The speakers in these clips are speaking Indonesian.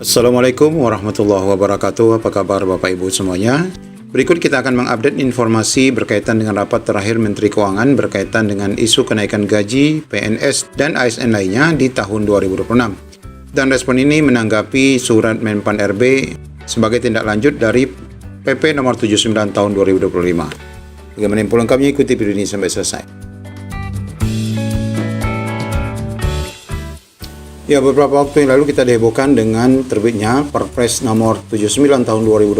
Assalamualaikum warahmatullahi wabarakatuh. Apa kabar Bapak Ibu semuanya? Berikut kita akan mengupdate informasi berkaitan dengan rapat terakhir Menteri Keuangan berkaitan dengan isu kenaikan gaji, PNS, dan ASN lainnya di tahun 2026. Dan respon ini menanggapi surat Menpan RB sebagai tindak lanjut dari PP nomor 79 tahun 2025. Bagaimana info lengkapnya, ikuti video ini sampai selesai. Ya, beberapa waktu yang lalu kita dihebohkan dengan terbitnya Perpres nomor 79 tahun 2025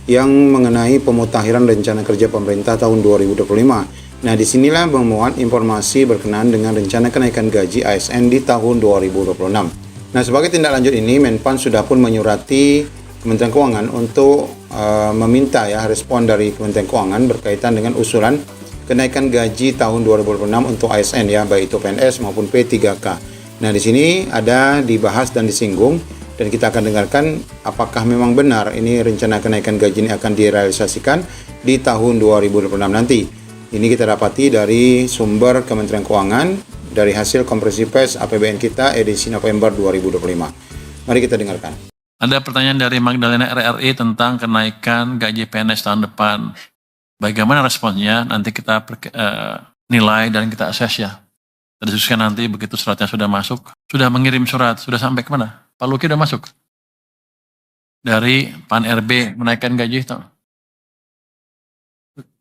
yang mengenai pemutakhiran rencana kerja pemerintah tahun 2025. Nah, disinilah memuat informasi berkenaan dengan rencana kenaikan gaji ASN di tahun 2026. Nah, sebagai tindak lanjut ini, Menpan sudah pun menyurati Kementerian Keuangan untuk meminta respon dari Kementerian Keuangan berkaitan dengan usulan kenaikan gaji tahun 2026 untuk ASN baik itu PNS maupun P3K. Nah, di sini ada dibahas dan disinggung, dan kita akan dengarkan apakah memang benar ini rencana kenaikan gaji ini akan direalisasikan di tahun 2026 nanti. Ini kita dapati dari sumber Kementerian Keuangan dari hasil konferensi pers APBN kita edisi November 2025. Mari kita dengarkan. Ada pertanyaan dari Magdalena RRI tentang kenaikan gaji PNS tahun depan. Bagaimana responnya? Nanti kita nilai dan kita assess ya. Diskusikan nanti begitu suratnya sudah masuk. Sudah mengirim surat, sudah sampai kemana? Pak Luki sudah masuk? Dari Pan RB menaikkan gaji tahun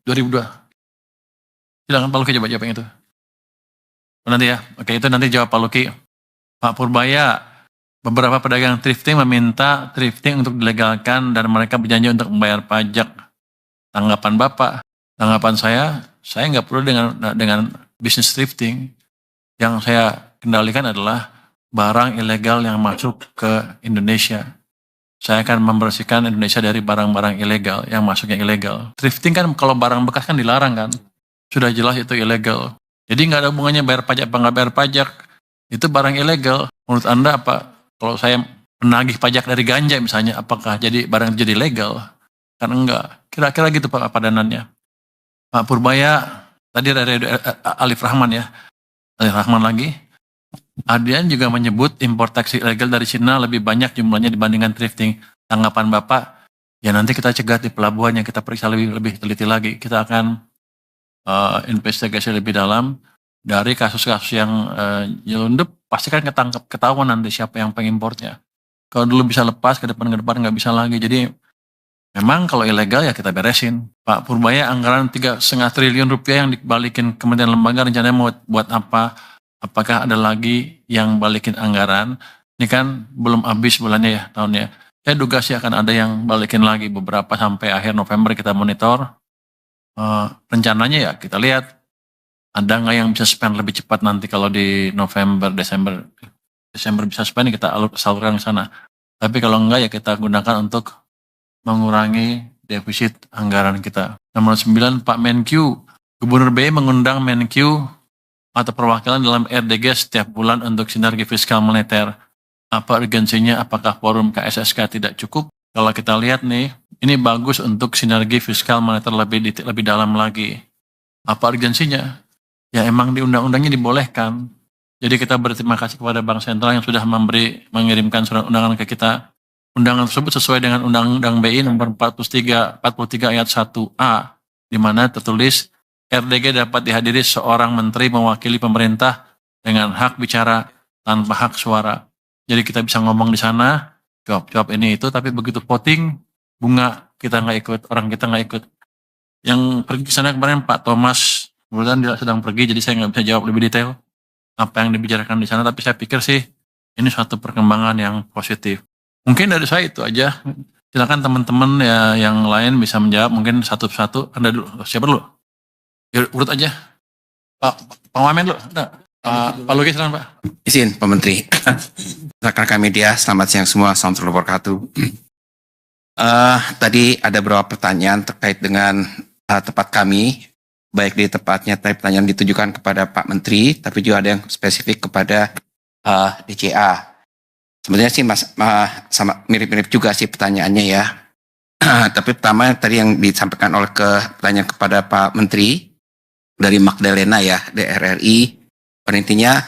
2002. Silakan Pak Luki coba jawab yang itu. Nanti ya, oke, itu nanti jawab Pak Luki. Pak Purbaya, beberapa pedagang thrifting meminta thrifting untuk dilegalkan dan mereka berjanji untuk membayar pajak. Tanggapan Bapak, tanggapan saya nggak perlu dengan bisnis thrifting. Yang saya kendalikan adalah barang ilegal yang masuk ke Indonesia. Saya akan membersihkan Indonesia dari barang-barang ilegal yang masuk yang ilegal. Thrifting kan kalau barang bekas kan dilarang kan. Sudah jelas itu ilegal. Jadi nggak ada hubungannya bayar pajak apa nggak bayar pajak. Itu barang ilegal. Menurut Anda apa? Kalau saya menagih pajak dari ganja misalnya, apakah jadi barang jadi legal? Kan enggak. Kira-kira gitu Pak padanannya. Pak Purbaya, tadi dari Alif Rahman ya. Alif Rahman lagi. Adrian juga menyebut impor taksi ilegal dari Cina lebih banyak jumlahnya dibandingkan thrifting. Tanggapan Bapak, ya nanti kita cegat di pelabuhannya, kita periksa lebih teliti lagi. Kita akan investigasi lebih dalam dari kasus-kasus yang nyelundup, pasti kan ketahuan nanti siapa yang pengimportnya. Kalau dulu bisa lepas, ke depan nggak bisa lagi. Jadi memang kalau ilegal ya kita beresin. Pak Purbaya, anggaran 3,5 triliun rupiah yang dibalikin kementerian lembaga rencananya mau buat apa? Apakah ada lagi yang balikin anggaran? Ini kan belum habis bulannya ya tahunnya. Saya duga sih akan ada yang balikin lagi beberapa sampai akhir November kita monitor. Rencananya ya kita lihat ada nggak yang bisa spend lebih cepat nanti kalau di November, Desember bisa spend kita salurkan ke sana. Tapi kalau enggak ya kita gunakan untuk mengurangi defisit anggaran kita. Nomor 9, Pak Menkyu. Gubernur BI mengundang Menkyu atau perwakilan dalam RDG setiap bulan untuk sinergi fiskal moneter. Apa urgensinya? Apakah forum KSSK tidak cukup? Kalau kita lihat nih, ini bagus untuk sinergi fiskal moneter lebih dalam lagi. Apa urgensinya? Ya emang di undang-undangnya dibolehkan. Jadi kita berterima kasih kepada Bank Sentral yang sudah mengirimkan surat undangan ke kita. Undangan tersebut sesuai dengan Undang-Undang BI nomor 43 ayat 1A, di mana tertulis RDG dapat dihadiri seorang menteri mewakili pemerintah dengan hak bicara tanpa hak suara. Jadi kita bisa ngomong di sana, jawab ini itu, tapi begitu voting, bunga kita nggak ikut, orang kita nggak ikut. Yang pergi ke sana kemarin Pak Thomas, kemudian dia sedang pergi, jadi saya nggak bisa jawab lebih detail apa yang dibicarakan di sana, tapi saya pikir sih ini suatu perkembangan yang positif. Mungkin dari saya itu aja. Silakan teman-teman ya yang lain bisa menjawab, mungkin satu-satu. Anda dulu, siapa dulu? Ya, urut aja. Pak Wamen dulu. Pak Luki silakan Pak. Izin Pak Menteri. Rekan-rekan media, selamat siang semua. Assalamualaikum warahmatullahi wabarakatuh. Tadi ada beberapa pertanyaan terkait dengan tempat kami. Baik di tempatnya tadi pertanyaan ditujukan kepada Pak Menteri, tapi juga ada yang spesifik kepada DCA. Sebenarnya sih sama mirip-mirip juga sih pertanyaannya ya. Tapi pertama tadi yang disampaikan oleh pertanyaan kepada Pak Menteri dari Magdalena ya, DRRI. Intinya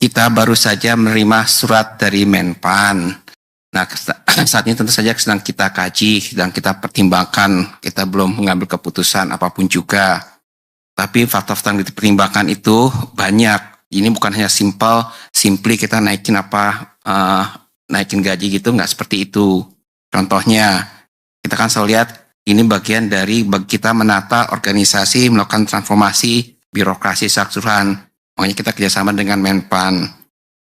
kita baru saja menerima surat dari Menpan Nah, saat ini tentu saja sedang kita kaji, sedang kita pertimbangkan, kita belum mengambil keputusan apapun juga. Tapi faktor-faktor yang dipertimbangkan itu banyak. Ini bukan hanya simply kita naikin gaji gitu, nggak seperti itu. Contohnya, kita kan selalu lihat ini bagian dari kita menata organisasi, melakukan transformasi birokrasi secara keseluruhan. Makanya kita kerjasama dengan Menpan.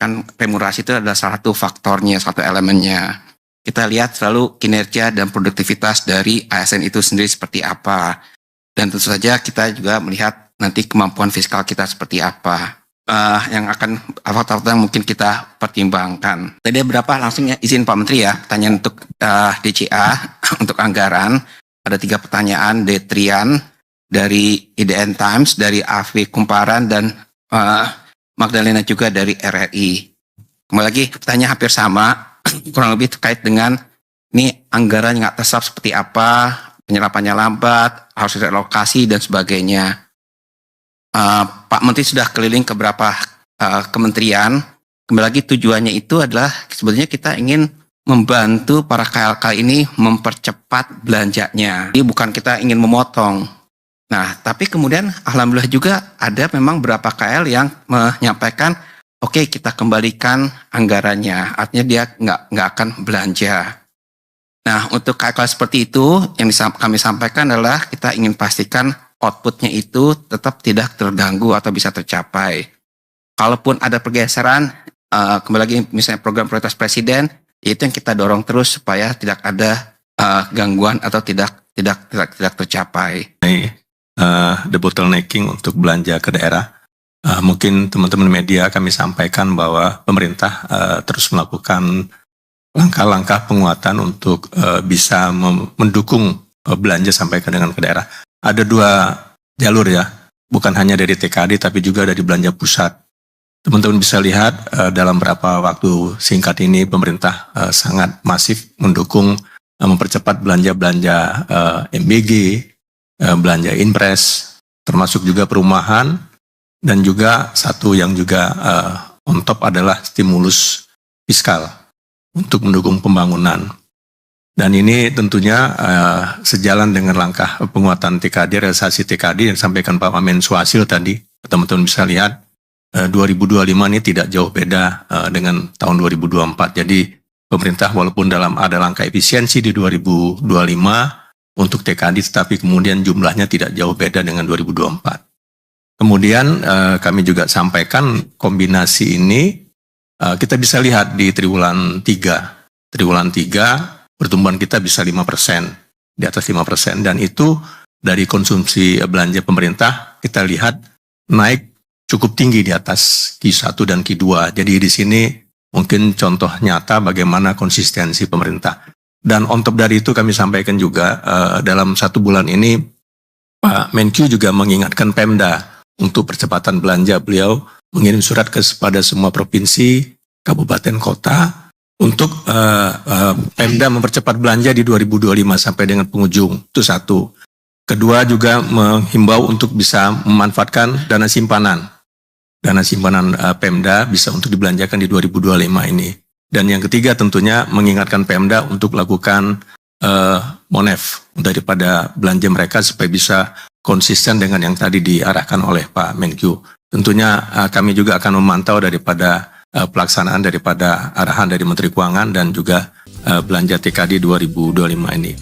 Kan remunerasi itu adalah salah satu faktornya, satu elemennya. Kita lihat selalu kinerja dan produktivitas dari ASN itu sendiri seperti apa. Dan tentu saja kita juga melihat nanti kemampuan fiskal kita seperti apa. Yang akan faktor-faktor yang mungkin kita pertimbangkan. Tadi berapa langsung ya, izin Pak Menteri ya, pertanyaan untuk DCA, untuk anggaran. Ada 3 pertanyaan, Detrian, dari IDN Times, dari AV Kumparan, dan Magdalena juga dari RRI. Kembali lagi pertanyaan hampir sama, kurang lebih terkait dengan ini anggaran yang nggak terserap seperti apa, penyerapannya lambat, harus relokasi dan sebagainya. Pak Menteri sudah keliling ke beberapa kementerian. Kembali lagi tujuannya itu adalah sebenarnya kita ingin membantu para KLK ini mempercepat belanjanya. Ini bukan kita ingin memotong. Nah, tapi kemudian alhamdulillah juga ada memang beberapa KL yang menyampaikan, oke, kita kembalikan anggarannya, artinya dia nggak akan belanja. Nah, untuk KL seperti itu yang kami sampaikan adalah kita ingin pastikan outputnya itu tetap tidak terganggu atau bisa tercapai. Kalaupun ada pergeseran, kembali lagi misalnya program prioritas presiden, itu yang kita dorong terus supaya tidak ada gangguan atau tidak tercapai. The bottlenecking untuk belanja ke daerah. Mungkin teman-teman media kami sampaikan bahwa pemerintah terus melakukan langkah-langkah penguatan untuk bisa mendukung belanja sampai ke daerah. Ada 2 jalur ya, bukan hanya dari TKD tapi juga dari belanja pusat. Teman-teman bisa lihat dalam beberapa waktu singkat ini pemerintah sangat masif mendukung mempercepat belanja-belanja MBG, belanja Inpres, termasuk juga perumahan, dan juga satu yang juga on top adalah stimulus fiskal untuk mendukung pembangunan. Dan ini tentunya sejalan dengan langkah penguatan TKD, realisasi TKD yang disampaikan Pak Wamen Suhasil tadi. Teman-teman bisa lihat 2025 ini tidak jauh beda dengan tahun 2024. Jadi pemerintah walaupun ada langkah efisiensi di 2025, untuk TKD, tetapi kemudian jumlahnya tidak jauh beda dengan 2024. Kemudian kami juga sampaikan kombinasi ini kita bisa lihat di triwulan 3. Triwulan 3 pertumbuhan kita bisa 5%, di atas 5%. Dan itu dari konsumsi belanja pemerintah kita lihat naik cukup tinggi di atas Q1 dan Q2. Jadi di sini mungkin contoh nyata bagaimana konsistensi pemerintah. Dan on top dari itu kami sampaikan juga dalam 1 bulan ini Pak Menkyu juga mengingatkan Pemda untuk percepatan belanja. Beliau mengirim surat kepada semua provinsi, kabupaten, kota untuk Pemda mempercepat belanja di 2025 sampai dengan penghujung. Itu 1. Kedua juga menghimbau untuk bisa memanfaatkan dana simpanan. Dana simpanan Pemda bisa untuk dibelanjakan di 2025 ini. Dan yang ketiga tentunya mengingatkan Pemda untuk lakukan monef daripada belanja mereka supaya bisa konsisten dengan yang tadi diarahkan oleh Pak Menkyu. Tentunya kami juga akan memantau daripada pelaksanaan daripada arahan dari Menteri Keuangan dan juga belanja TKD 2025 ini.